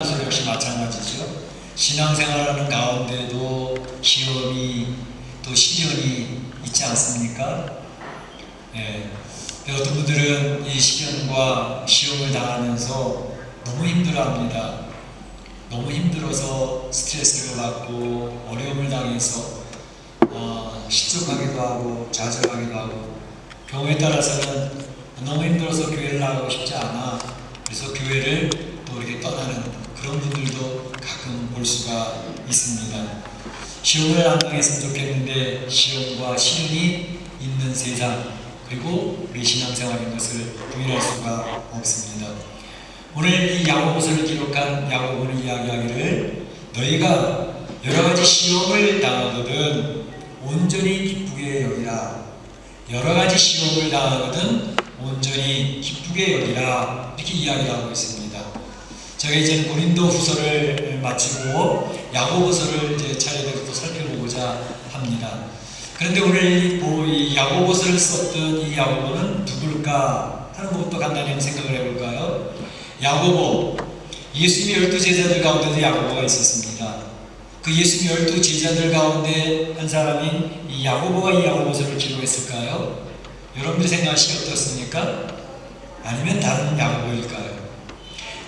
역시 마찬가지죠. 신앙생활하는 가운데도 시험이 또 시련이 있지 않습니까? 예. 어떤 분들은 이 시련과 시험을 당하면서 너무 힘들어합니다. 너무 힘들어서 스트레스를 받고 어려움을 당해서 실족하기도 하고 좌절하기도 하고, 경우에 따라서는 너무 힘들어서 교회를 나가고 싶지 않아, 그래서 교회를 또 이렇게 떠나는 그런 분들도 가끔 볼 수가 있습니다. 시험을 안 당했으면 좋겠는데 시험과 시련이 있는 세상, 그리고 우리 신앙생활인 것을 부인할 수가 없습니다. 오늘 이 야고보서를 기록한 야고보는 이야기하기를, 너희가 여러가지 시험을 당하거든 온전히 기쁘게 여기라. 여러가지 시험을 당하거든 온전히 기쁘게 여기라, 이렇게 이야기를 하고 있습니다. 제가 이제 고린도 후서를 마치고 야고보서를 이제 차례대로 또 살펴보고자 합니다. 그런데 오늘 이 야고보서를 썼던 이 야고보는 누굴까 하는 것부터 간단히 한번 생각을 해볼까요? 야고보, 예수님의 12제자들 가운데도 야고보가 있었습니다. 그 예수님의 12제자들 가운데 한 사람인 이 야고보가 이 야고보서를 기록했을까요? 여러분들이 생각하시기 어떻습니까? 아니면 다른 야고보일까요?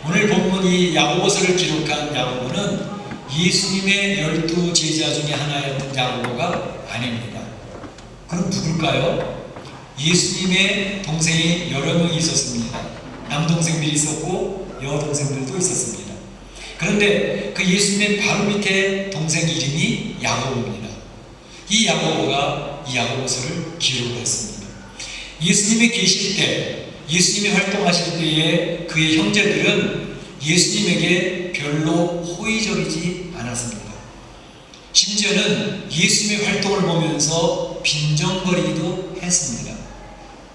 오늘 본문 이 야고보서를 기록한 야고보는 예수님의 12제자 중에 하나였던 야고보가 아닙니다. 그럼 누굴까요? 예수님의 동생이 여러 명이 있었습니다. 남동생들이 있었고 여동생들도 있었습니다. 그런데 그 예수님의 바로 밑에 동생 이름이 야고보입니다. 이 야고보가 이 야고보서를 기록했습니다. 예수님이 계실 때, 예수님이 활동하실 때에 그의 형제들은 예수님에게 별로 호의적이지 않았습니다. 심지어는 예수님의 활동을 보면서 빈정거리기도 했습니다.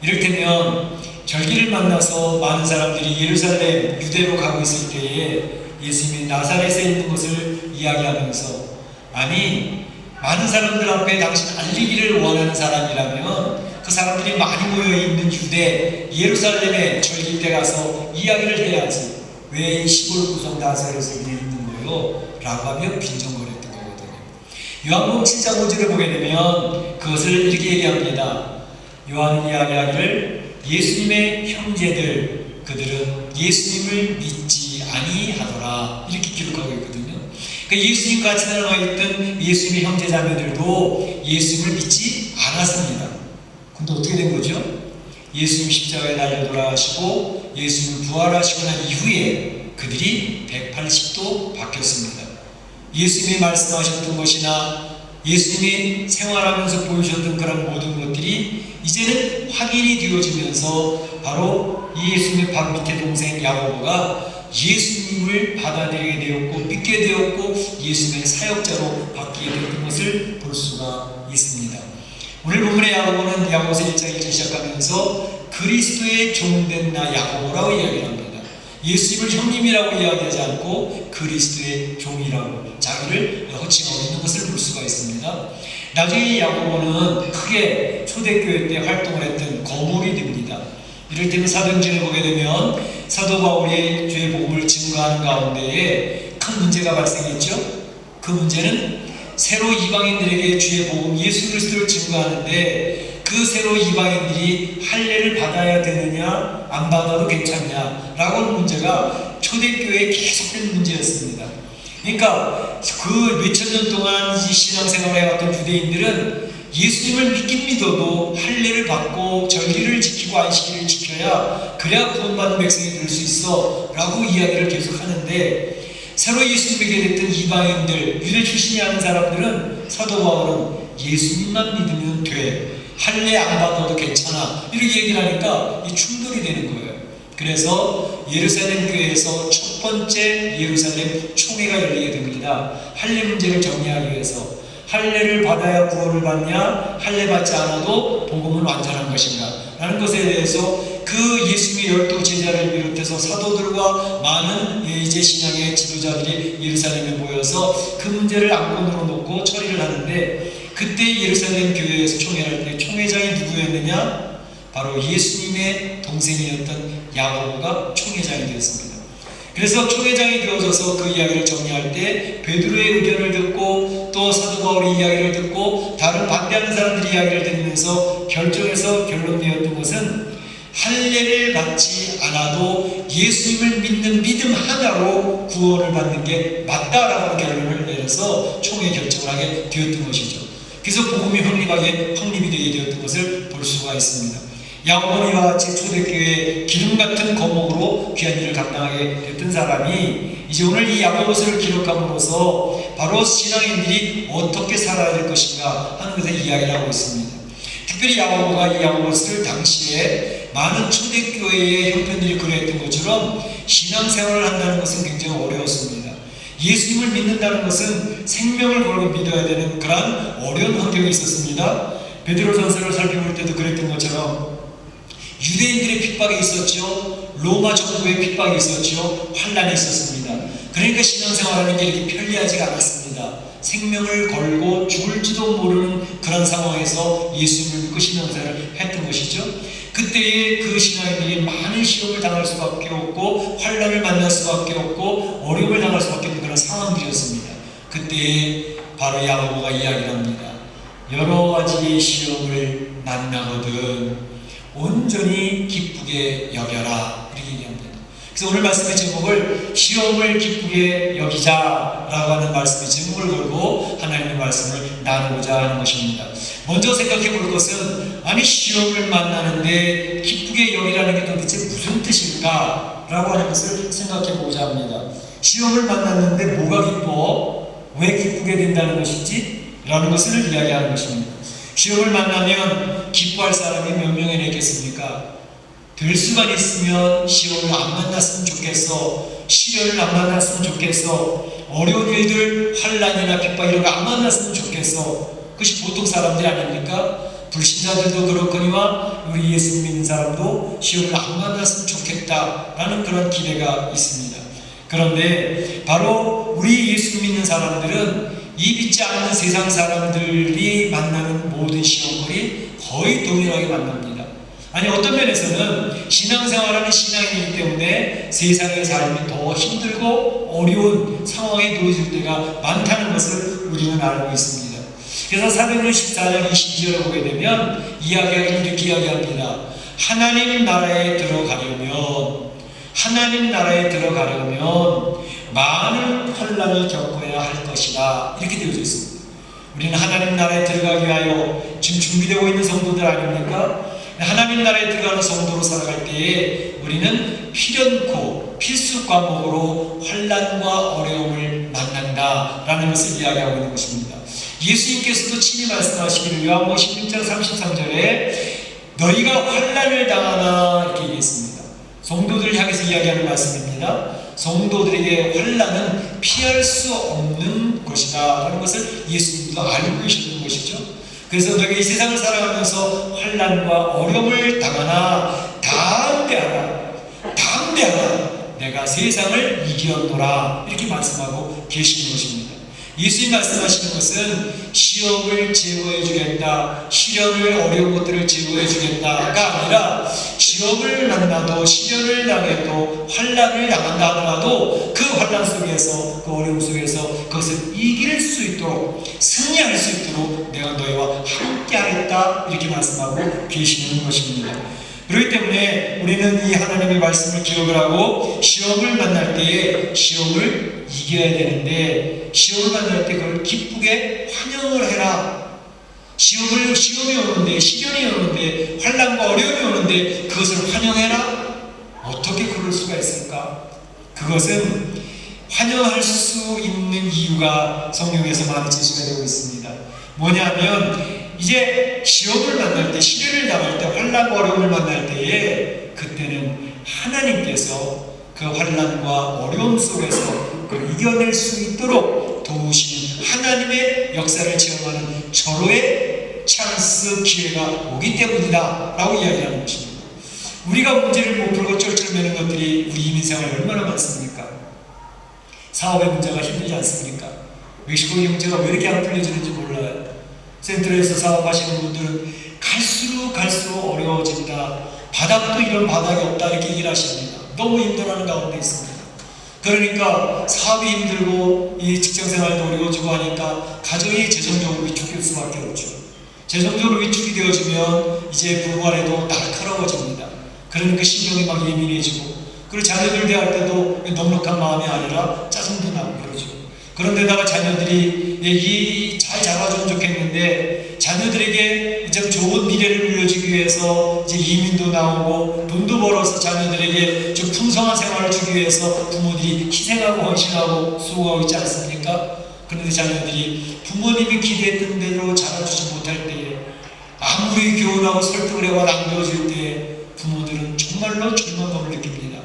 이를테면 절기를 만나서 많은 사람들이 예루살렘, 유대로 가고 있을 때에 예수님이 나사렛에 있는 것을 이야기하면서, 아니, 많은 사람들 앞에 당신 알리기를 원하는 사람이라면 그 사람들이 많이 모여있는 유대, 예루살렘에 절기 때 가서 이야기를 해야지, 왜 이 시골 구석 나사렛에 있는 거요? 라고 하며 빈정거렸던 거거든요. 요한복음 7장 5절을 보게 되면 그것을 이렇게 얘기합니다. 요한은 이야기하기를, 예수님의 형제들, 그들은 예수님을 믿지 아니하더라, 이렇게 기록하고 있거든요. 그러니까 예수님과 같이 나눠 있던 예수님의 형제자매들도 예수님을 믿지 않았습니다. 근데 어떻게 된 거죠? 예수님 십자가에 달려 돌아가시고 예수님 부활하시고 난 이후에 그들이 180도 바뀌었습니다. 예수님이 말씀하셨던 것이나 예수님이 생활하면서 보여주셨던 그런 모든 것들이 이제는 확인이 되어지면서 바로 예수님의 바로 밑에 동생 야고보가 예수님을 받아들이게 되었고 믿게 되었고 예수님의 사역자로 바뀌게 되었던 것을 볼 수가 있습니다. 오늘 본문의 야고보는 야고보서 1장 1절 시작하면서 그리스도의 종된 나 야고보라고 이야기를 합니다. 예수님을 형님이라고 이야기하지 않고 그리스도의 종이라고 자기를 호칭하고 있는 것을 볼 수가 있습니다. 나중에 야고보는 크게 초대교회 때 활동을 했던 거물이 됩니다. 이럴 때는 사도행전을 보게 되면 사도 바울이 주의 복음을 증거하는 가운데에 큰 문제가 발생했죠. 그 문제는 새로 이방인들에게 주의 복음 예수 그리스도를 증거하는데 그 새로 이방인들이 할례를 받아야 되느냐 안 받아도 괜찮냐 라고 하는 문제가 초대교회에 계속된 문제였습니다. 그러니까 그 몇천 년 동안 이 신앙생활을 해왔던 유대인들은 예수님을 믿긴 믿어도 할례를 받고 절기를 지키고 안식일을 지켜야 그래야 구원받은 백성이 될 수 있어 라고 이야기를 계속 하는데, 새로 예수님 믿게 됐던 이방인들, 유대 출신이 아닌 사람들은 사도 바울은 예수님만 믿으면 돼, 할례 안 받아도 괜찮아, 이렇게 얘기를 하니까 이 충돌이 되는 거예요. 그래서 예루살렘 교회에서 첫 번째 예루살렘 총회가 열리게 됩니다. 할례 문제를 정리하기 위해서. 할례를 받아야 구원을 받냐, 할례 받지 않아도 복음은 완전한 것인가 라는 것에 대해서 그 예수님의 12제자를 비롯해서 사도들과 많은 이제 신앙의 지도자들이 예루살렘에 모여서 그 문제를 안건으로 놓고 처리를 하는데, 그때 예루살렘 교회에서 총회할 때 총회장이 누구였느냐? 바로 예수님의 동생이었던 야고보가 총회장이 되었습니다. 그래서 총회장이 되어져서 그 이야기를 정리할 때 베드로의 의견을 듣고 또 사도 바울의 이야기를 듣고 다른 반대하는 사람들의 이야기를 들으면서 결정해서 결론되었던 것은 할례를 받지 않아도 예수님을 믿는 믿음 하나로 구원을 받는 게 맞다라고 결론을 내려서 총회 결정을 하게 되었던 것이죠. 그래서 복음이 확립이 되게 되었던 것을 볼 수가 있습니다. 야고보와 같이 초대교회의 기름 같은 거목으로 귀한 일을 감당하게 됐던 사람이 이제 오늘 이 야고보서를 기록함으로써 바로 신앙인들이 어떻게 살아야 될 것인가 하는 것에 이야기를 하고 있습니다. 특별히 야고보가 이 야고보서를 당시에 많은 초대교회의 형편들이 그러했던 것처럼 신앙생활을 한다는 것은 굉장히 어려웠습니다. 예수님을 믿는다는 것은 생명을 걸고 믿어야 되는 그런 어려운 환경이 있었습니다. 베드로전서를 살펴볼 때도 그랬던 것처럼 유대인들의 핍박이 있었죠. 로마 정부의 핍박이 있었죠. 환난이 있었습니다. 그러니까 신앙생활하는 게 이렇게 편리하지가 않았습니다. 생명을 걸고 죽을지도 모르는 그런 상황에서 예수님을 믿고 신앙생활을 했던 것이죠. 그때에 그 신앙인들이 많은 시험을 당할 수밖에 없고 환난을 만날 수밖에 없고 어려움을 당할 수밖에 없는 그런 상황들이었습니다. 그때에 바로 야고보가 이야기를 합니다. 여러 가지의 시험을 만나거든 온전히 기쁘게 여겨라 이렇게 얘기합니다. 그래서 오늘 말씀의 제목을 시험을 기쁘게 여기자라고 하는 말씀의 제목을 걸고 하나님의 말씀을 나누고자 하는 것입니다. 먼저 생각해 볼 것은 아니 시험을 만나는데 기쁘게 여기라는 게 도대체 무슨 뜻일까? 라고 하는 것을 생각해 보고자 합니다. 시험을 만났는데 뭐가 기뻐? 왜 기쁘게 된다는 것이지? 라는 것을 이야기하는 것입니다. 시험을 만나면 기뻐할 사람이 몇 명이나 있겠습니까? 될 수만 있으면 시험을 안 만났으면 좋겠어. 시련을 안 만났으면 좋겠어. 어려운 일들, 환난이나 핍박 이런 거 안 만났으면 좋겠어. 그것이 보통 사람들이 아닙니까? 불신자들도 그렇거니와 우리 예수 믿는 사람도 시험을 안 만났으면 좋겠다라는 그런 기대가 있습니다. 그런데 바로 우리 예수 믿는 사람들은 이 믿지 않는 세상 사람들이 만나는 모든 시험거리 거의 동일하게 만납니다. 아니 어떤 면에서는 신앙생활하는 신앙이기 때문에 세상의 삶이 더 힘들고 어려운 상황에 놓여질 때가 많다는 것을 우리는 알고 있습니다. 그래서 사도행전 14장 22절을 보게 되면 이렇게 이야기합니다. 하나님 나라에 들어가려면 많은 환난을 겪어야 할 것이다 이렇게 되어져 있습니다. 우리는 하나님 나라에 들어가기 위하여 지금 준비되고 있는 성도들 아닙니까? 하나님 나라에 들어가는 성도로 살아갈 때에 우리는 필연코 필수 과목으로 환난과 어려움을 만난다라는 것을 이야기하고 있는 것입니다. 예수님께서도 친히 말씀하시기를 요한복음 16장 33절에 너희가 환난을 당하나 이렇게 얘기했습니다. 성도들을 향해서 이야기하는 말씀입니다. 성도들에게 환난은 피할 수 없는 것이다 라는 것을 예수님도 알고 계셨던 것이죠. 그래서 너희가 이 세상을 살아가면서 환난과 어려움을 당하나 담대하라 내가 세상을 이기었노라 이렇게 말씀하고 계시는 것입니다. 예수님 말씀하시는 것은 시험을 제거해 주겠다, 시련을 어려운 것들을 제거해 주겠다가 아니라 시험을 만나도 시련을 당해도 환난을 당한다 하더라도 그 환난 속에서 그 어려움 속에서 그것을 이길 수 있도록 승리할 수 있도록 내가 너희와 함께 하겠다 이렇게 말씀하고 계시는 것입니다. 그렇기 때문에 우리는 이 하나님의 말씀을 기억을 하고 시험을 만날 때에 시험을 이겨야 되는데 시험을 만날 때 그걸 기쁘게 환영을 해라. 시험이 오는데 시련이 오는데 환난과 어려움이 오는데 그것을 환영해라. 어떻게 그럴 수가 있을까? 그것은 환영할 수 있는 이유가 성경에서 많이 제시가 되고 있습니다. 뭐냐면 이제 시험을 만날 때, 시련을 당할 때, 환난과 어려움을 만날 때에 그때는 하나님께서 그 환난과 어려움 속에서 그걸 이겨낼 수 있도록 도우시는 하나님의 역사를 체험하는 절호의 찬스 기회가 오기 때문이다 라고 이야기하는 것입니다. 우리가 문제를 못 풀고 쩔쩔매는 것들이 우리 이민생활에 얼마나 많습니까? 사업의 문제가 힘들지 않습니까? 멕시코의 문제가 왜 이렇게 안 풀려지는지 몰라요. 센트럴에서 사업하시는 분들은 갈수록 어려워진다. 바닥도 이런 바닥이 없다 이렇게 얘기를 하십니다. 너무 힘들어하는 가운데 있습니다. 그러니까 사업이 힘들고 이 직장생활도 어려워지고 하니까 가정이 재정적으로 위축될 수밖에 없죠. 재정적으로 위축이 되어지면 이제 부부간에도 날카로워집니다. 그러니까 신경이 막 예민해지고, 그리고 자녀들 대할 때도 넉넉한 마음이 아니라 짜증도 나고 그러죠. 그런데다가 자녀들이 잘 자라주면 좋겠는데, 자녀들에게 이제 좋은 미래를 물려주기 위해서 이제 이민도 나오고 돈도 벌어서 자녀들에게 좀 풍성한 생활을 주기 위해서 부모들이 희생하고 헌신하고 수고하고 있지 않습니까? 그런데 자녀들이 부모님이 기대했던 대로 자라주지 못할 때에, 아무리 교훈하고 설득을 해와 남겨줄 때에 부모들은 정말로 절망감을 느낍니다.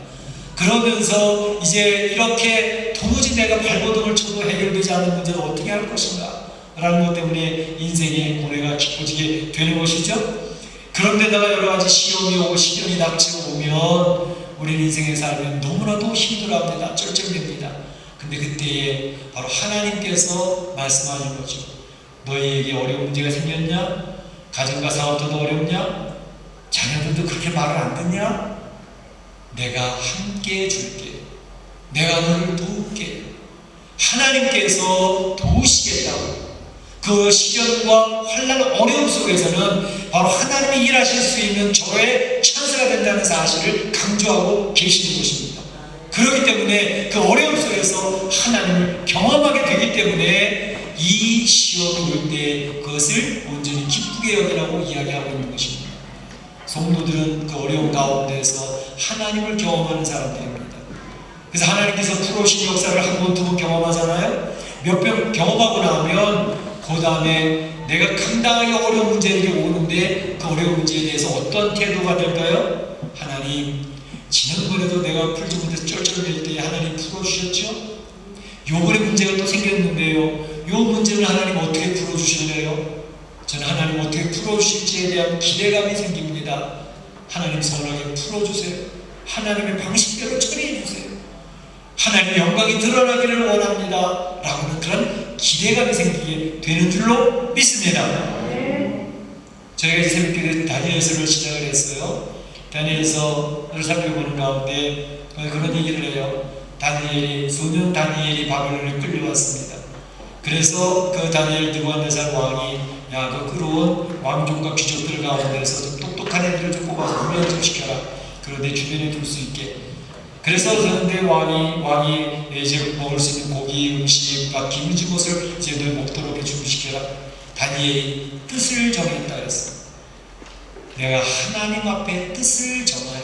그러면서 이제 이렇게 도무지 내가 발버둥을 쳐도 해결되지 않는 문제를 어떻게 할 것인가 라는 것 때문에 인생의 고뇌가 깊어지게 되는 것이죠. 그런데다가 여러 가지 시험이 오고 시련이 닥치고 오면 우리는 인생에 살면 너무나도 힘들어합니다. 쩔쩔댑니다. 근데 그때에 바로 하나님께서 말씀하는 거죠. 너희에게 어려운 문제가 생겼냐? 가정과 사업도 어렵냐? 자녀들도 그렇게 말을 안 듣냐? 내가 함께 해줄게. 내가 너를 도울게. 하나님께서 도우시겠다고. 그 시련과 환난 어려움 속에서는 바로 하나님이 일하실 수 있는 저의 찬스가 된다는 사실을 강조하고 계시는 것입니다. 그렇기 때문에 그 어려움 속에서 하나님을 경험하게 되기 때문에 이 시험이 올 때 그것을 온전히 기쁘게 여기라고 이야기하고 있는 것입니다. 성도들은 그 어려움 가운데서 하나님을 경험하는 사람들입니다. 그래서 하나님께서 풀어오신 역사를 한 번, 두 번 경험하잖아요. 몇 번 경험하고 나면 그 다음에 내가 상당하게 어려운 문제들이 오는데 그 어려운 문제에 대해서 어떤 태도가 될까요? 하나님, 지난번에도 내가 풀지 못해서 쩔쩔댈 때 하나님 풀어주셨죠? 요번에 문제가 또 생겼는데요. 요 문제는 하나님 어떻게 풀어주실래요? 저는 하나님 어떻게 풀어주실지에 대한 기대감이 생깁니다. 하나님 선하게 풀어주세요. 하나님의 방식대로 처리해주세요. 하나님의 영광이 드러나기를 원합니다. 라고는 그런 기대감이 생기게 되는 줄로 믿습니다. 저희가 이제 새벽기도에 다니엘서를 시작을 했어요. 다니엘서를 살펴보는 가운데 그런 얘기를 해요. 소년 다니엘이 바벨론에 끌려왔습니다. 그래서 그 다니엘 느부갓네살 왕이 그 끌어온 왕족과 귀족들 가운데서 좀 똑똑한 애들을 좀 뽑아서 훈련 좀 시켜라. 그리고 내 주변에 둘 수 있게. 그래서 그런데 왕이 이제 먹을 수 있는 고기, 음식, 기름진 것을 이제 늘 먹도록 준비시켜라. 다니엘이 뜻을 정했다 그랬어. 내가 하나님 앞에 뜻을 정하여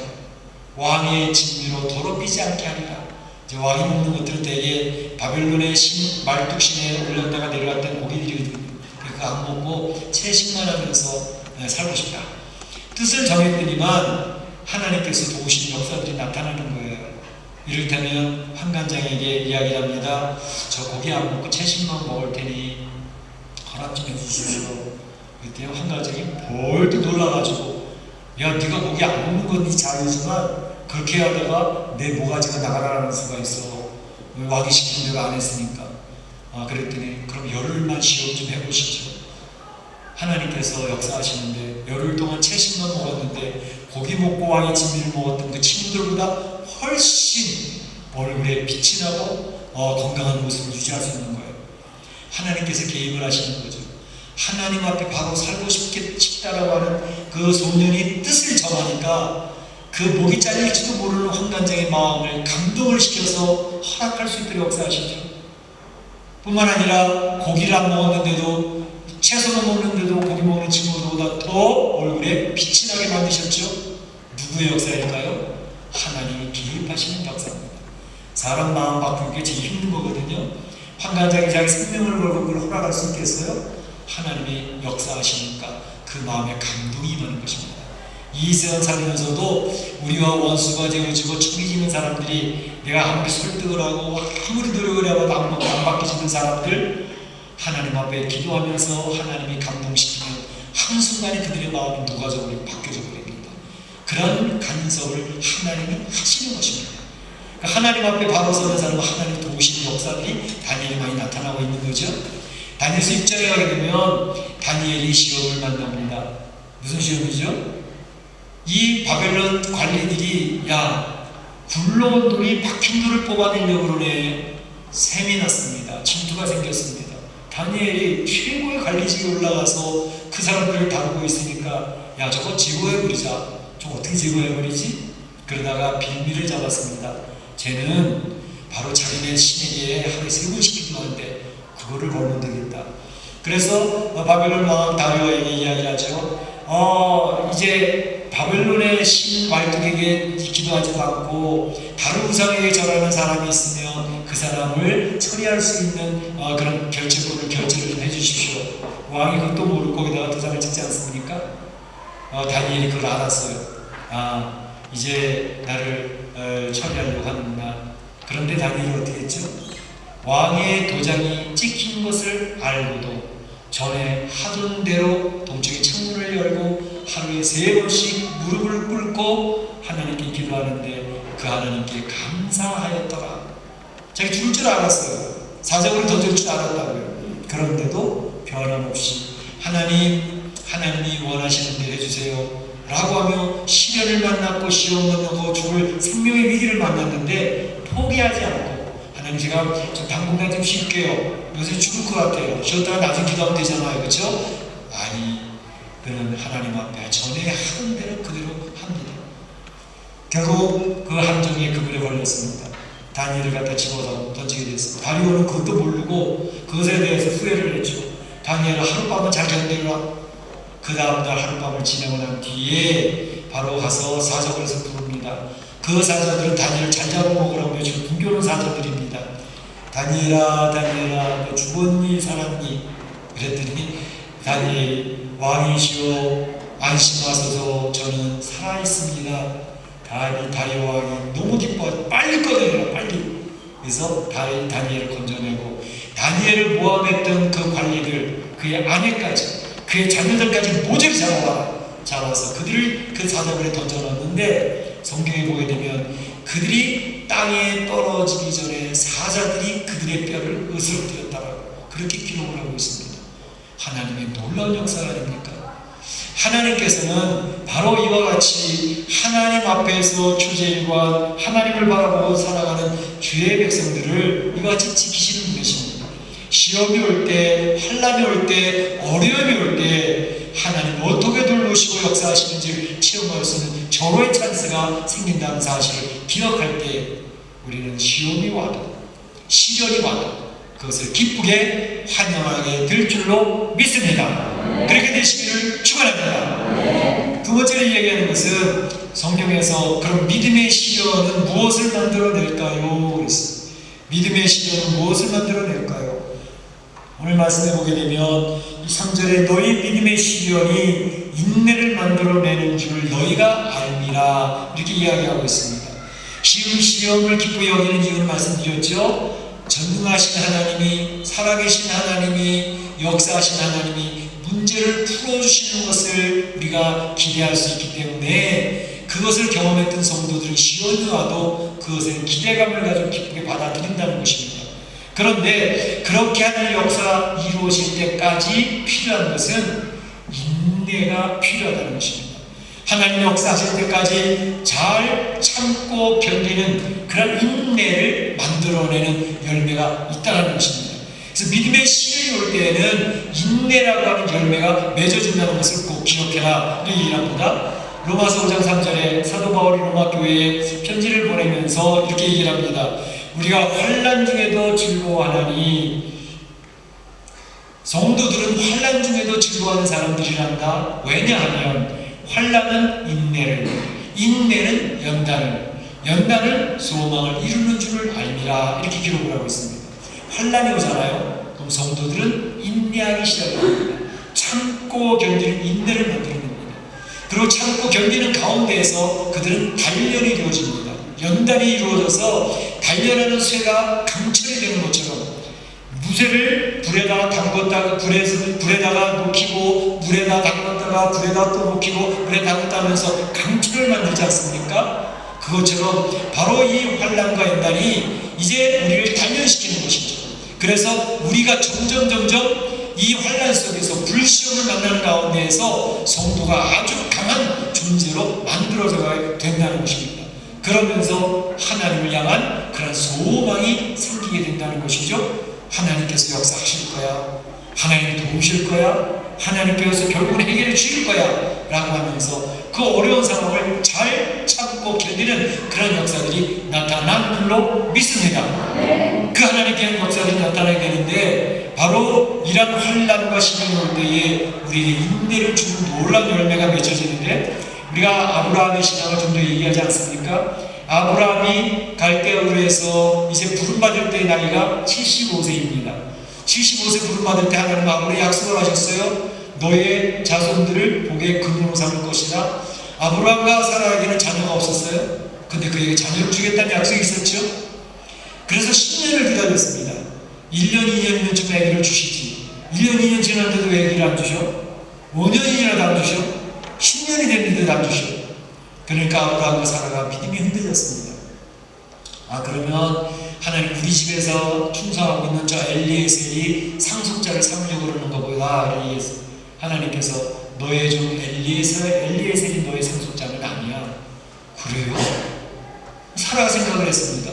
왕의 진미로 더럽히지 않게 하리라. 이제 왕이 먹는 것들은 대개 바벨론의 말뚝신에 올렸다가 내려갔던 고기들이거든요. 그거 안 먹고 채식만 하면서 살고 싶다. 뜻을 정했더니만 하나님께서 도우시는 역사들이 나타나는 거예요. 이를테면 환관장에게 이야기를 합니다. 저 고기 안 먹고 채식만 먹을 테니 허락 좀 해주십시오. 그때 환관장이 벌떡 놀라가지고, 야, 네가 고기 안 먹는 건 네 자유지만 그렇게 하다가 내 모가지가 나가라는 수가 있어. 왕이 시키는 대로 안 했으니까. 그랬더니 그럼 열흘만 시험 좀 해보시죠. 하나님께서 역사하시는데 열흘 동안 채식만 먹었는데 고기 먹고 왕의 진미를 먹었던 그 친구들보다 훨씬 얼굴에 빛이 나고 건강한 모습을 유지할 수 있는 거예요. 하나님께서 개입을 하시는 거죠. 하나님 앞에 바로 살고 싶다라고 하는 그 소년이 뜻을 정하니까 그 목이 잘릴지도 모르는 환관장의 마음을 감동을 시켜서 허락할 수 있도록 역사하시죠. 뿐만 아니라 고기를 안 먹었는데도, 채소만 먹는데도 고기 먹는 친구들보다 더 얼굴에 빛이 나게 만드셨죠. 누구의 역사일까요? 하나님이 개입하시는 역사입니다. 사람 마음 바꾸는 게 제일 힘든 거거든요. 환관장이 자기 생명을 걸고 그걸 허락할 수 있겠어요? 하나님이 역사하시니까 그 마음에 감동이 임하는 것입니다. 이 세상 살면서도 우리와 원수가 되어지고 축이지는 사람들이, 내가 아무리 설득을 하고 아무리 노력을 해봐도 안 바뀌지는 사람들, 하나님 앞에 기도하면서 하나님이 감동시키면 한순간에 그들의 마음이 녹아져버리고 바뀌어져 버립니다. 그런 간섭을 하나님이 하시는 것입니다. 그러니까 하나님 앞에 바로 서는 사람은 하나님 도우시는 역사들이 다니엘에 많이 나타나고 있는 거죠. 다니엘서 1장에 가게 되면 다니엘이 시험을 만납니다. 무슨 시험이죠? 이 바벨론 관리들이, 야, 굴러온 돌이 박힌 돌을 뽑아내려고 그러네. 샘이 났습니다. 질투가 생겼습니다. 다니엘이 최고의 관리직에 올라가서 그 사람들을 다루고 있으니까 야, 저거 제거해버리자. 저거 어떻게 제거해버리지? 그러다가 빌미를 잡았습니다. 쟤는 바로 자기네 신에게 하루에 3번씩 기도하는데 그거를 걸면 되겠다. 그래서 바벨론 왕 다리오에게 이야기하죠. 이제 바벨론의 신 말뚝에게 기도하지도 않고 다른 우상에게 절하는 사람이 있으면 그 사람을 처리할 수 있는 그런 결정권을 결정을 좀 해주십시오. 왕이 그것도 모르고 거기다가 도장을 찍지 않습니까? 다니엘이 그걸 알았어요. 이제 나를 처리하려고 하는구나. 그런데 다니엘이 어떻게 했죠? 왕의 도장이 찍힌 것을 알고도 전에 하던 대로 동쪽의 창문을 열고 하루에 3번씩 무릎을 꿇고 하나님께 기도하는데 그 하나님께 감사하였더라. 자기 죽을 줄 알았어요. 사적으로 더 될 줄 알았다고요. 그런데도 변함없이 하나님이 원하시는 대로 해주세요 라고 하며 시련을 만났고 시험 만나고 죽을 생명의 위기를 만났는데 포기하지 않고 하나님, 제가 좀 당분간 좀 쉴게요. 요새 죽을 것 같아요. 쉬었다가 나중에 기도하면 되잖아요. 그렇죠? 아니, 그는 하나님 앞에 전에 하던 대로 그대로 합니다. 결국 그 함정에 그물에 걸렸습니다. 다니엘을 갖다 집어서 던지게 됐습니다. 다리오는 그것도 모르고 그것에 대해서 후회를 했죠. 다니엘은 하룻밤은 잘 견디라. 그 다음날 하룻밤을 지내고 난 뒤에 바로 가서 사자를 해서 부릅니다. 그 사자들은 다니엘을 잘 잡아먹으라고 해주는 분교는 사자들입니다. 다니엘아, 다니엘아, 너 죽었니 살았니? 그랬더니 다니엘, 왕이시오 안심하소서 저는 살아있습니다. 다리오 왕이 너무 기뻐하죠. 빨리 꺼내라 빨리. 그래서 다니엘을 건져내고 다니엘을 모함했던 그 관리들, 그의 아내까지 그의 자녀들까지 모조리 잡아서 그들을 그 사자굴에 던져놨는데 성경에 보게 되면 그들이 땅에 떨어지기 전에 사자들이 그들의 뼈를 으스러뜨렸다라고 그렇게 기록을 하고 있습니다. 하나님의 놀라운 역사가 아닙니까? 하나님께서는 바로 이와 같이 하나님 앞에서 주제일관 하나님을 바라보고 살아가는 주의 백성들을 이와 같이 지키시는 분이십니다. 시험이 올 때, 환난이 올 때, 어려움이 올 때 하나님 어떻게 돌보시고 역사하시는지를 체험할 수 있는 절호의 찬스가 생긴다는 사실을 기억할 때 우리는 시험이 와도 시련이 와도 그것을 기쁘게 환영하게 될 줄로 믿습니다. 그렇게 되시기를 축원합니다. 두 번째로 이야기하는 것은 성경에서 그럼 믿음의 시련은 무엇을 만들어낼까요? 그랬어요. 믿음의 시련은 무엇을 만들어낼까요? 오늘 말씀해 보게 되면 이 3절에 너희 믿음의 시련이 인내를 만들어내는 줄 너희가 알미라 이렇게 이야기하고 있습니다. 쉬운 시험을 기쁘게 여기는 이유를 말씀드렸죠. 전능하신 하나님이, 살아계신 하나님이, 역사하신 하나님이 문제를 풀어주시는 것을 우리가 기대할 수 있기 때문에 그것을 경험했던 성도들이 시험이 와도 그것에 기대감을 가지고 기쁘게 받아들인다는 것입니다. 그런데 그렇게 하는 역사 이루어질 때까지 필요한 것은 인내가 필요하다는 것입니다. 하나님 역사하실 때까지 잘 참고 견디는 그런 인내를 만들어내는 열매가 있다는 것입니다. 그래서 믿음의 시련이 올 때에는 인내라고 하는 열매가 맺어진다는 것을 꼭 기억해라 이 얘기를 합니다. 로마서 5장 3절에 사도 바울이 로마 교회에 편지를 보내면서 이렇게 얘기를 합니다. 우리가 환난 중에도 즐거워하나니 성도들은 환난 중에도 즐거워하는 사람들이란다. 왜냐하면 환난은 인내를, 인내는 연단을 소망을 이루는 줄을 알미라 이렇게 기록을 하고 있습니다. 환난이 오잖아요. 그럼 성도들은 인내하기 시작합니다. 참고 견디는 인내를 만들어냅니다. 그리고 참고 견디는 가운데에서 그들은 단련이 이루어집니다. 연단이 이루어져서 단련하는 쇠가 강철이 되는 것처럼 무쇠를 불에다가 담궜다가 불에다가 녹이고 물에다 담궜다가 불에다 또 녹이고 물에 담궜다 하면서 강철을 만들지 않습니까? 그것처럼 바로 이 환난과 연단이 이제 우리를 단련시키는 것이죠. 그래서 우리가 점점 이 환난 속에서 불시험을 만나는 가운데에서 성도가 아주 강한 존재로 만들어져야 된다는 것입니다. 그러면서 하나님을 향한 그런 소망이 생기게 된다는 것이죠. 하나님께서 역사하실 거야, 하나님 도우실 거야, 하나님께서 결국은 해결해 주실 거야 라고 하면서 그 어려운 상황을 잘 참고 견디는 그런 역사들이 나타난 줄로 믿습니다. 그 하나님께 역사들이 나타나게 되는데, 바로 이런 환난과 시련이 올 때에 우리에게 인내를 주는 놀라운 열매가 맺혀지는데, 우리가 아브라함의 신앙을 좀 더 얘기하지 않습니까? 아브라함이 갈대아우르에서 이제 부름받을 때의 나이가 75세입니다. 75세 부름받을 때 하나님 아브라함에게 약속을 하셨어요. 너의 자손들을 복의 근원으로 삼을 것이다. 아브라함과 사라에게는 자녀가 없었어요. 근데 그에게 자녀를 주겠다는 약속이 있었죠. 그래서 10년을 기다렸습니다. 1년, 2년이면 아기를 주시지. 1년, 2년 지났는데도 왜 아기를 안 주셔? 5년이라도 안 주셔? 10년이 됐는데도 안 주셔. 그러니까 아브라함과 사라가 믿음이 흔들렸습니다. 그러면 하나님 우리 집에서 충성하고 있는 저 엘리에셀이 상속자를 삼으려고 그러는 거보다 하나님께서 너의 종 엘리에셀이 너의 상속자는 아니야. 그래요? 사라가 생각을 했습니다.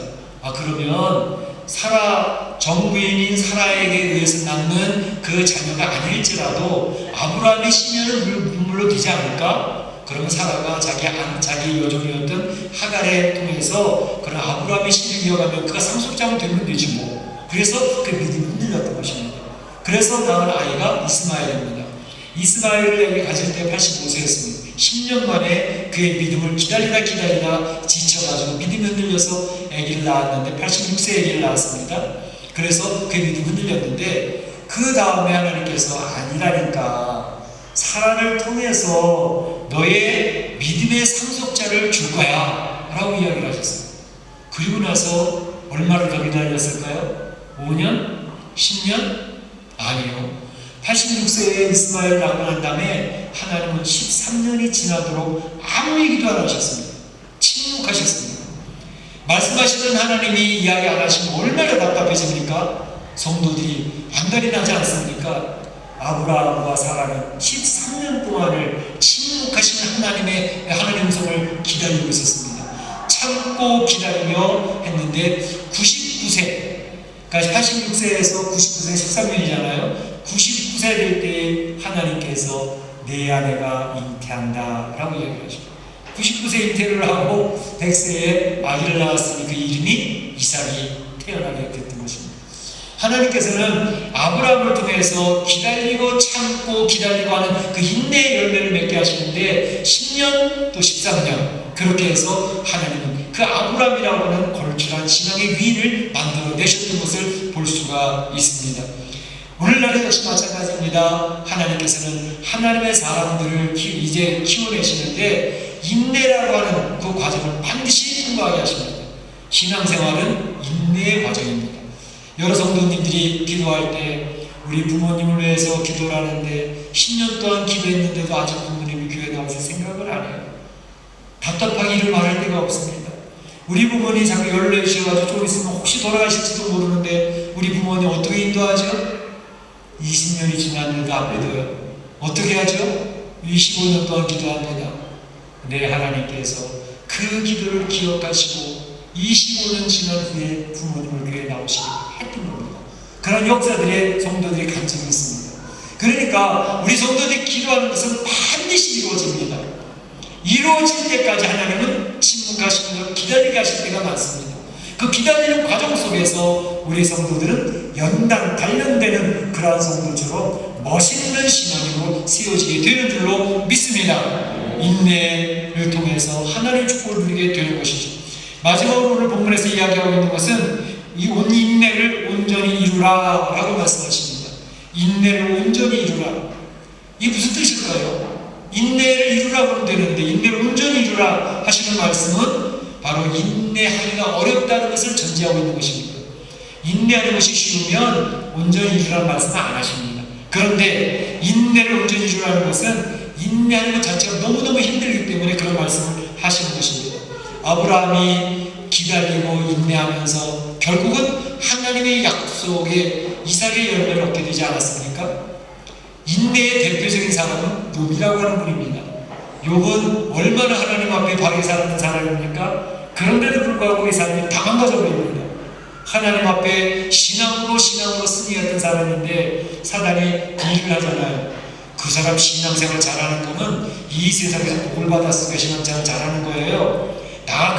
그러면 사라 정부인인 사라에게 의해서 낳는 그 자녀가 아닐지라도 아브라함의 시면을 물러되지 않을까? 그러면 사라가 자기 여종이었던 하갈에 통해서 그런 아브라함의 신을 이어가면 그가 상속자가 되면 되지 뭐. 그래서 그 믿음이 흔들렸던 것입니다. 그래서 낳은 아이가 이스마엘입니다. 이스마엘을 가질 때 85세였습니다. 10년 만에 그의 믿음을 기다리다 지쳐가지고 믿음이 흔들려서 아기를 낳았는데 86세에 아기를 낳았습니다. 그래서 그의 믿음이 흔들렸는데, 그 다음에 하나님께서 아니라니까 사라를 통해서 너의 믿음의 상속자를 줄 거야 라고 이야기를 하셨어요. 그리고 나서 얼마를 더 기다렸을까요? 5년? 10년? 아니요. 86세에 이스마엘을 낳고 난 다음에 하나님은 13년이 지나도록 아무 얘기도 안 하셨습니다. 침묵하셨습니다. 말씀하시던 하나님이 이야기 안 하시면 얼마나 답답해집니까? 성도들이 안달이 나지 않습니까? 아브라함과 사라는 13년 동안을 침묵하신 하나님의 음성을 기다리고 있었습니다. 참고 기다리며 했는데 99세, 그러니까 86세에서 99세 13년이잖아요. 99세 될 때 하나님께서 내 아내가 잉태한다 라고 이야기하십니다. 99세 잉태를 하고 100세에 아기를 낳았으니 그 이름이 이삭이 태어나게 됐던 것입니다. 하나님께서는 아브라함을 통해서 기다리고 참고 기다리고 하는 그 인내의 열매를 맺게 하시는데 10년 또 13년 그렇게 해서 하나님은 그 아브라함이라고 하는 걸출한 신앙의 위인을 만들어내셨던 것을 볼 수가 있습니다. 오늘날에 역시 마찬가지입니다. 하나님께서는 하나님의 사람들을 이제 키워내시는데 인내라고 하는 그 과정을 반드시 통과하게 하십니다. 신앙생활은 인내의 과정입니다. 여러 성도님들이 기도할 때 우리 부모님을 위해서 기도를 하는데 10년 동안 기도했는데도 아직 부모님이 교회 나오실 생각을 안 해요. 답답하기를 말할 데가 없습니다. 우리 부모님 자꾸 열을 내주셔가지고 좀 있으면 혹시 돌아가실지도 모르는데 우리 부모님 어떻게 인도하죠? 20년이 지났는데도 안 믿어요. 어떻게 하죠? 25년 동안 기도합니다. 네, 하나님께서 그 기도를 기억하시고 25년 지난 후에 부모님을 교회에 나오시게 했던 겁니다. 그런 역사들의 성도들이 간증이 있습니다. 그러니까 우리 성도들이 기도하는 것은 반드시 이루어집니다. 이루어질 때까지 하나님은 침묵하시는 걸 기다리게 하실 때가 많습니다. 그 기다리는 과정 속에서 우리 성도들은 연단, 단련되는 그러한 성도처럼 멋있는 신앙으로 세워지게 되는 줄로 믿습니다. 인내를 통해서 하나님의 축복을 누리게 되는 것이죠. 마지막으로 오늘 본문에서 이야기하고 있는 것은 이 인내를 온전히 이루라 라고 말씀하십니다. 인내를 온전히 이루라. 이게 무슨 뜻일까요? 인내를 이루라 그러면 되는데 인내를 온전히 이루라 하시는 말씀은 바로 인내하기가 어렵다는 것을 전제하고 있는 것입니다. 인내하는 것이 쉬우면 온전히 이루라는 말씀은 안 하십니다. 그런데 인내를 온전히 이루라는 것은 인내하는 것 자체가 너무너무 힘들기 때문에 그런 말씀을 하시는 것입니다. 아브라함이 기다리고 인내하면서 결국은 하나님의 약속에 이삭의 열매를 얻게 되지 않았습니까? 인내의 대표적인 사람은 욥이라고 하는 분입니다. 욥은 얼마나 하나님 앞에 바르게 살았던 사람입니까? 그런데도 불구하고 이 사람이 다 망가져버립니다. 하나님 앞에 신앙으로 승리했던 사람인데 사단이 그 일을 하잖아요. 그 사람 신앙생활 잘하는 거는 이 세상에서 복을 받았으니까 신앙생활 잘하는 거예요. 다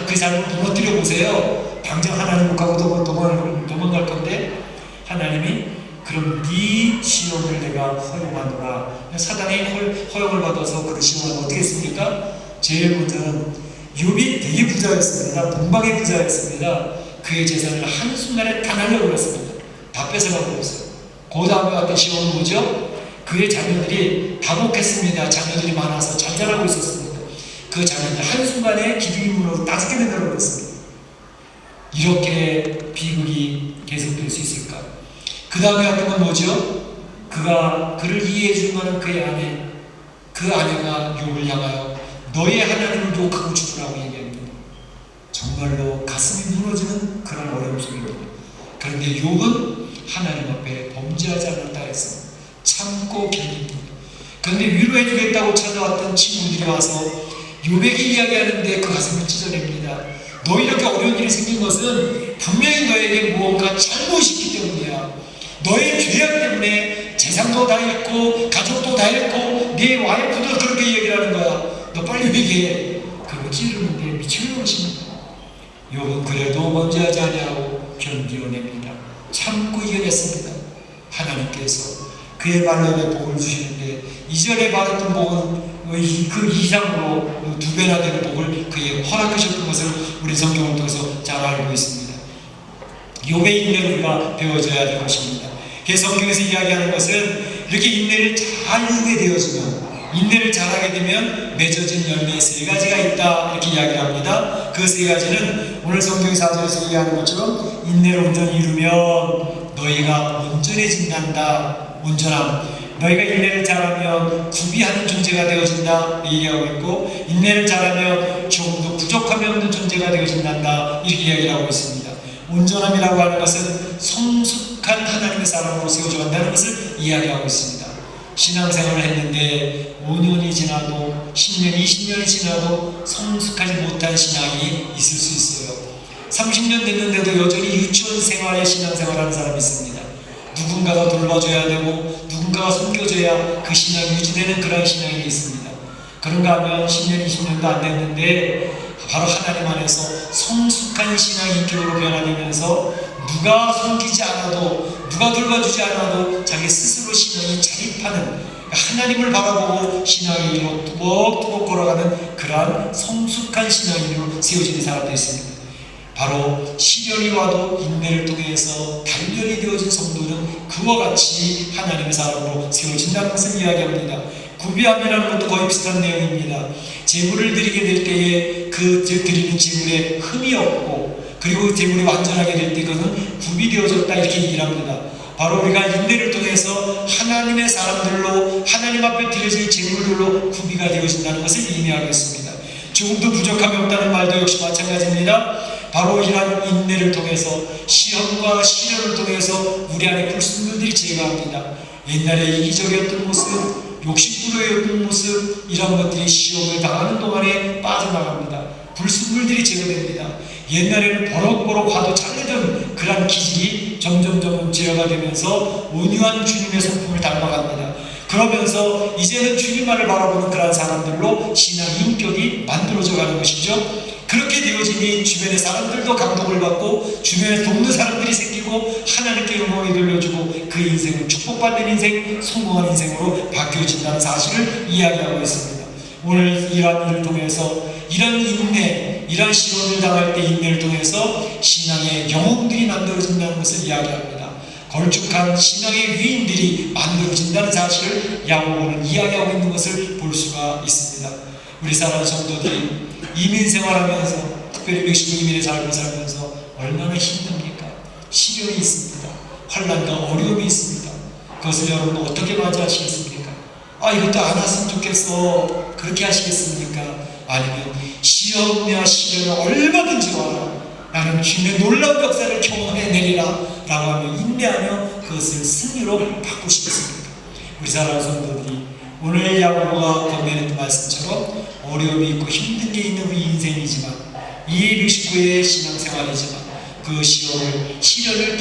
그 사람을 무너뜨려 보세요. 당장 하나님 못하고 도망갈 건데 하나님이 그럼 네 시험을 내가 허용하노라. 사단이 허용을 받아서 그 시험을 어떻게 했습니까? 제일 먼저는 욥이 되게 부자였습니다. 동방의 부자였습니다. 그의 재산을 한순간에 다 날려버렸습니다. 다 뺏어가 버렸어요. 그 다음에 왔던 시험은 뭐죠? 그의 자녀들이 다복했습니다. 자녀들이 많아서 잘 자라고 있었습니다. 그 자녀들 한순간에 기둥이 무너져 5개 만들어버렸습니다. 이렇게 비극이 계속될 수 있을까? 그 다음에 왔던 건 뭐죠? 그를 이해해 줄 만한 그의 아내, 그 아내가 욥을 향하여 너의 하나님을 욕하고 죽으라고 얘기합니다. 정말로 가슴이 무너지는 그런 어려움 속입니다. 그런데 욥은 하나님 앞에 범죄하지 않았다 해서 참고 견딥니다. 그런데 위로해 주겠다고 찾아왔던 친구들이 와서 욥에게 이야기하는데 그 가슴을 찢어냅니다. 너 이렇게 어려운 일이 생긴 것은 분명히 너에게 무언가 잘못이 있기 때문이야. 너의 죄악 때문에 재산도 다 잃고 가족도 다 잃고 네 와이프도 그렇게 얘기를 하는 거야. 너 빨리 회개해. 그거 찌르는데 미치는 것입니다. 욥은 그래도 범죄하지 아니하고 견디어냅니다. 참고 이겨냈습니다. 하나님께서 그의 말로의 복을 주시는데 이전에 받았던 복은 그 이상으로 2배나 되는 복을 그에게 허락하셨던 것을 우리 성경을 통해서 잘 알고 있습니다. 욥의 인내를 우리가 배워줘야 될 것입니다. 성경에서 이야기하는 것은 이렇게 인내를 잘 하게 되어지면, 인내를 잘하게 되면 맺어진 열매 3가지가 있다 이렇게 이야기를 합니다. 그 3가지는 오늘 성경 4절에서 얘기하는 것처럼 인내를 온전히 이루면 너희가 온전해진단다. 온전함. 너희가 인내를 잘하면 구비하는 존재가 되어진다 얘기하고 있고, 인내를 잘하면 조금도 부족함이 없는 존재가 되어진단다 이렇게 이야기를 하고 있습니다. 온전함이라고 하는 것은 성숙한 하나님의 사람으로 세워져 간다는 것을 이야기하고 있습니다. 신앙생활을 했는데 5년이 지나도 10년, 20년이 지나도 성숙하지 못한 신앙이 있을 수 있어요. 30년 됐는데도 여전히 유치원 생활의 신앙생활하는 사람이 있습니다. 누군가가 돌봐줘야 되고 누군가가 섬겨줘야 그 신앙이 유지되는 그런 신앙이 있습니다. 그런가 하면 10년, 20년도 안 됐는데 바로 하나님 안에서 성숙한 신앙이 인격으로 변화되면서 누가 섬기지 않아도, 누가 돌봐주지 않아도 자기 스스로 신앙이 자립하는, 하나님을 바라보고 신앙의 길로 뚜벅뚜벅 걸어가는 그러한 성숙한 신앙의 길로 세워지는 사람도 있습니다. 바로 시련이 와도 인내를 통해서 단련이 되어진 성도는 그와 같이 하나님의 사람으로 세워진다는 것을 이야기합니다. 구비함이라는 것도 거의 비슷한 내용입니다. 제물을 드리게 될 때에 그 드리는 제물에 흠이 없고, 그리고 제물이 완전하게 될 때 그것은 구비되어졌다 이렇게 얘기를 합니다. 바로 우리가 인내를 통해서 하나님의 사람들로, 하나님 앞에 드려질 제물들로 구비가 되어진다는 것을 의미하고 있습니다. 조금도 부족함이 없다는 말도 역시 마찬가지입니다. 바로 이러한 인내를 통해서, 시험과 시련을 통해서 우리 안에 불순물들이 제거합니다. 옛날에 이기적이었던 모습, 욕심부러였던 모습, 이런 것들이 시험을 당하는 동안에 빠져나갑니다. 불순물들이 제거됩니다. 옛날에는 버럭버럭 화도 잘 내던 그런 기질이 점점 제어가 되면서 온유한 주님의 성품을 닮아갑니다. 그러면서 이제는 주님만을 바라보는 그런 사람들로 신앙 인격이 만들어져 가는 것이죠. 그렇게 되어지니 주변의 사람들도 감동을 받고 주변에 돕는 사람들이 생기고 하나님께 영광이 돌려주고 그 인생은 축복받는 인생, 성공한 인생으로 바뀌어진다는 사실을 이야기하고 있습니다. 오늘 이러한 일을 통해서 이런 인내, 이런 시련을 당할 때 인내를 통해서 신앙의 영웅들이 만들어진다는 것을 이야기합니다. 걸쭉한 신앙의 위인들이 만들어진다는 사실을 야고보는 이야기하고 있는 것을 볼 수가 있습니다. 우리 사랑하는 성도들이 이민 생활하면서, 특별히 멕시코 이민에 살면서 얼마나 힘듭니까? 시련이 있습니다. 환난과 어려움이 있습니다. 그것을 여러분 어떻게 맞이하시겠습니까? 이것도 안 왔으면 좋겠어, 그렇게 하시겠습니까? 아니면 시험이나 시련을 얼마든지 와라, 나는 주님의 놀라운 역사를 경험해내리라 라고 하며 인내하며 그것을 승리로 바꾸시겠습니까? 우리 사랑하는 성도들이 오늘 야고보가 건면했던 말씀처럼 어려움이 있고 힘든 게 있는 우리 인생이지만 269의 신앙생활이지만 그 시련을